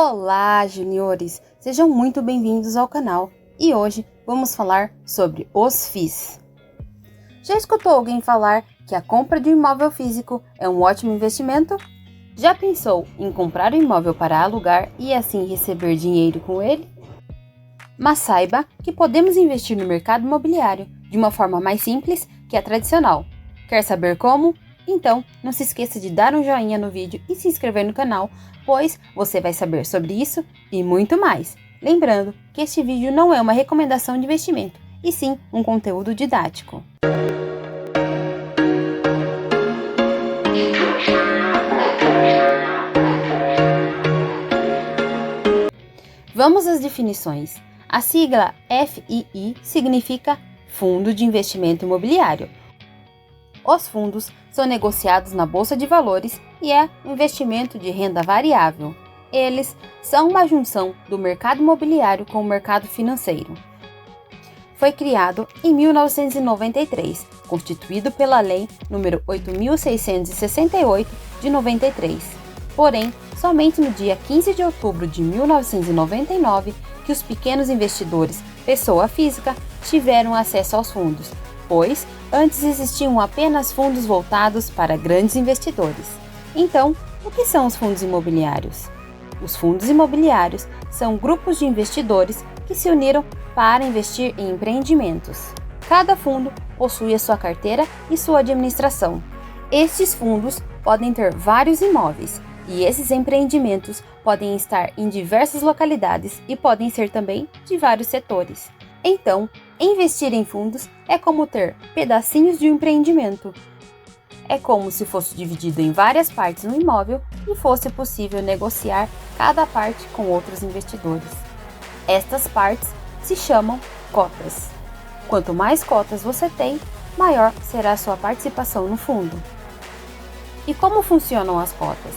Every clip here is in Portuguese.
Olá, juniores! Sejam muito bem-vindos ao canal e hoje vamos falar sobre os FIIs. Já escutou alguém falar que a compra de um imóvel físico é um ótimo investimento? Já pensou em comprar um imóvel para alugar e assim receber dinheiro com ele? Mas saiba que podemos investir no mercado imobiliário de uma forma mais simples que a tradicional. Quer saber como? Então, não se esqueça de dar um joinha no vídeo e se inscrever no canal, pois você vai saber sobre isso e muito mais. Lembrando que este vídeo não é uma recomendação de investimento, e sim um conteúdo didático. Vamos às definições. A sigla FII significa Fundo de Investimento Imobiliário. Os fundos são negociados na Bolsa de Valores e é um investimento de renda variável. Eles são uma junção do mercado imobiliário com o mercado financeiro. Foi criado em 1993, constituído pela Lei nº 8.668 de 93. Porém, somente no dia 15 de outubro de 1999 que os pequenos investidores, pessoa física, tiveram acesso aos fundos, pois antes existiam apenas fundos voltados para grandes investidores. Então, o que são os fundos imobiliários? Os fundos imobiliários são grupos de investidores que se uniram para investir em empreendimentos. Cada fundo possui a sua carteira e sua administração. Estes fundos podem ter vários imóveis, e esses empreendimentos podem estar em diversas localidades e podem ser também de vários setores. Então, investir em fundos é como ter pedacinhos de um empreendimento. É como se fosse dividido em várias partes no imóvel e fosse possível negociar cada parte com outros investidores. Estas partes se chamam cotas. Quanto mais cotas você tem, maior será a sua participação no fundo. E como funcionam as cotas?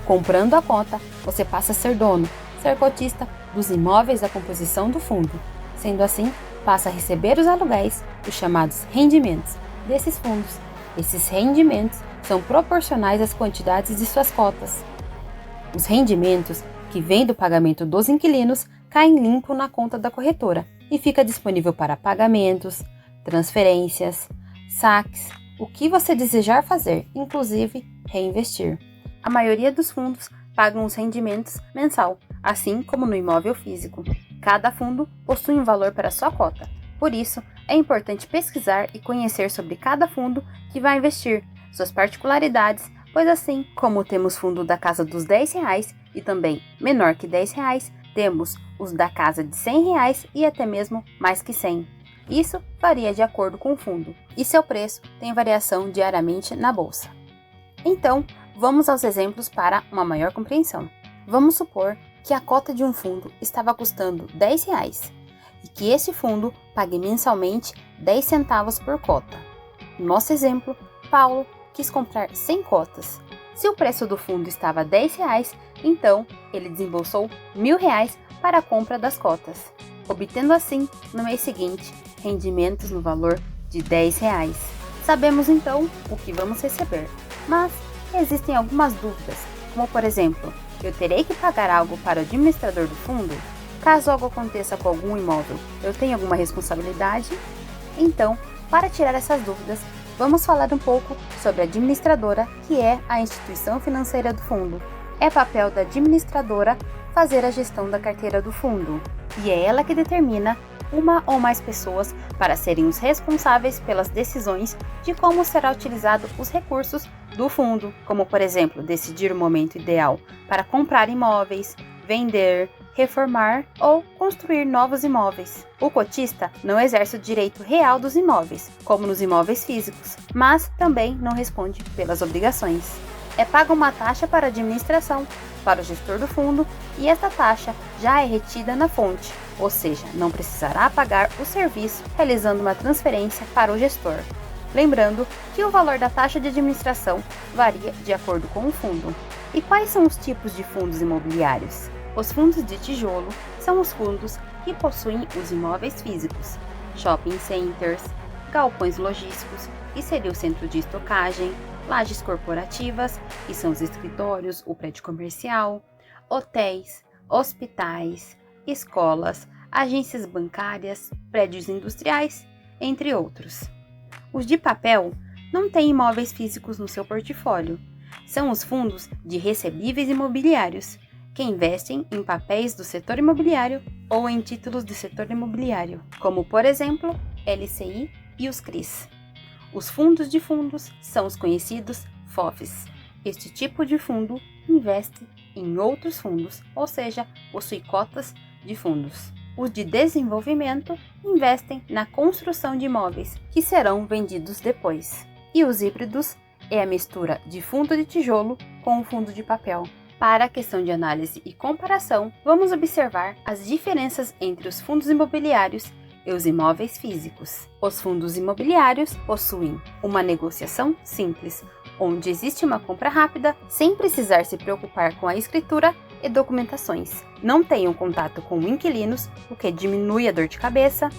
Comprando a cota, você passa a ser dono, ser cotista dos imóveis da composição do fundo. Sendo assim, passa a receber os aluguéis, os chamados rendimentos, desses fundos. Esses rendimentos são proporcionais às quantidades de suas cotas. Os rendimentos, que vêm do pagamento dos inquilinos, caem limpo na conta da corretora e fica disponível para pagamentos, transferências, saques, o que você desejar fazer, inclusive reinvestir. A maioria dos fundos pagam os rendimentos mensal, assim como no imóvel físico. Cada fundo possui um valor para sua cota. Por isso, é importante pesquisar e conhecer sobre cada fundo que vai investir, suas particularidades, pois assim como temos fundo da casa dos R$10 e também menor que R$10, temos os da casa de R$100 e até mesmo mais que 100. Isso varia de acordo com o fundo, e seu preço tem variação diariamente na bolsa. Então, vamos aos exemplos para uma maior compreensão. Vamos supor que a cota de um fundo estava custando R$10 e que esse fundo pague mensalmente 10 centavos por cota. No nosso exemplo, Paulo quis comprar 100 cotas. Se o preço do fundo estava R$10, então ele desembolsou R$1.000 para a compra das cotas, obtendo assim, no mês seguinte, rendimentos no valor de R$10. Sabemos então o que vamos receber, mas existem algumas dúvidas, como por exemplo, eu terei que pagar algo para o administrador do fundo? Caso algo aconteça com algum imóvel, eu tenho alguma responsabilidade? Então, para tirar essas dúvidas, vamos falar um pouco sobre a administradora, que é a instituição financeira do fundo. É papel da administradora fazer a gestão da carteira do fundo, e é ela que determina uma ou mais pessoas para serem os responsáveis pelas decisões de como será utilizado os recursos do fundo, como por exemplo, decidir o momento ideal para comprar imóveis, vender, reformar ou construir novos imóveis. O cotista não exerce o direito real dos imóveis, como nos imóveis físicos, mas também não responde pelas obrigações. É paga uma taxa para a administração, para o gestor do fundo, e esta taxa já é retida na fonte, ou seja, não precisará pagar o serviço realizando uma transferência para o gestor. Lembrando que o valor da taxa de administração varia de acordo com o fundo. E quais são os tipos de fundos imobiliários? Os fundos de tijolo são os fundos que possuem os imóveis físicos, shopping centers, galpões logísticos, que seria o centro de estocagem, lajes corporativas, que são os escritórios, o prédio comercial, hotéis, hospitais, escolas, agências bancárias, prédios industriais, entre outros. Os de papel não têm imóveis físicos no seu portfólio. São os fundos de recebíveis imobiliários, que investem em papéis do setor imobiliário ou em títulos do setor imobiliário, como, por exemplo, LCI e os CRIs. Os fundos de fundos são os conhecidos FOFs. Este tipo de fundo investe em outros fundos, ou seja, possui cotas de fundos. Os de desenvolvimento investem na construção de imóveis, que serão vendidos depois. E os híbridos é a mistura de fundo de tijolo com o fundo de papel. Para a questão de análise e comparação, vamos observar as diferenças entre os fundos imobiliários e os imóveis físicos. Os fundos imobiliários possuem uma negociação simples, onde existe uma compra rápida sem precisar se preocupar com a escritura e documentações. Não tem um contato com inquilinos, o que diminui a dor de cabeça.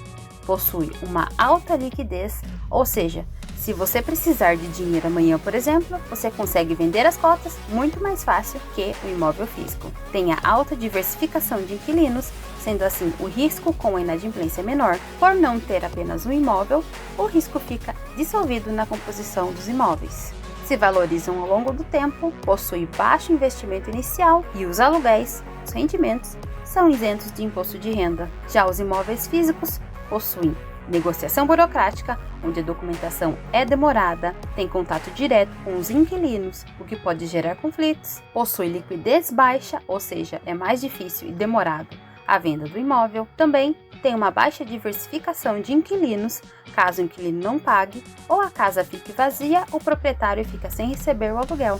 Possui uma alta liquidez, ou seja, se você precisar de dinheiro amanhã, por exemplo, você consegue vender as cotas muito mais fácil que o imóvel físico. Tem a alta diversificação de inquilinos, sendo assim o risco com a inadimplência menor. Por não ter apenas um imóvel, o risco fica dissolvido na composição dos imóveis. Se valorizam ao longo do tempo, possui baixo investimento inicial e os aluguéis, os rendimentos, são isentos de imposto de renda. Já os imóveis físicos possuem negociação burocrática, onde a documentação é demorada, tem contato direto com os inquilinos, o que pode gerar conflitos, possui liquidez baixa, ou seja, é mais difícil e demorado a venda do imóvel. Também tem uma baixa diversificação de inquilinos, caso o inquilino não pague, ou a casa fique vazia, o proprietário fica sem receber o aluguel.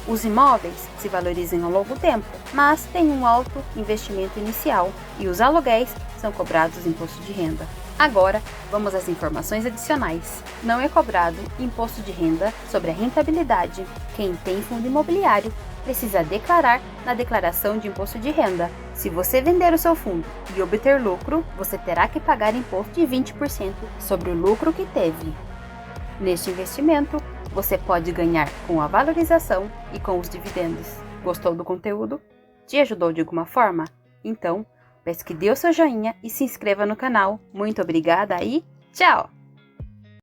Os imóveis se valorizam ao longo tempo, mas têm um alto investimento inicial e os aluguéis são cobrados imposto de renda. Agora, vamos às informações adicionais. Não é cobrado imposto de renda sobre a rentabilidade. Quem tem fundo imobiliário precisa declarar na declaração de imposto de renda. Se você vender o seu fundo e obter lucro, você terá que pagar imposto de 20% sobre o lucro que teve. Neste investimento, você pode ganhar com a valorização e com os dividendos. Gostou do conteúdo? Te ajudou de alguma forma? Então, peço que dê o seu joinha e se inscreva no canal. Muito obrigada e tchau!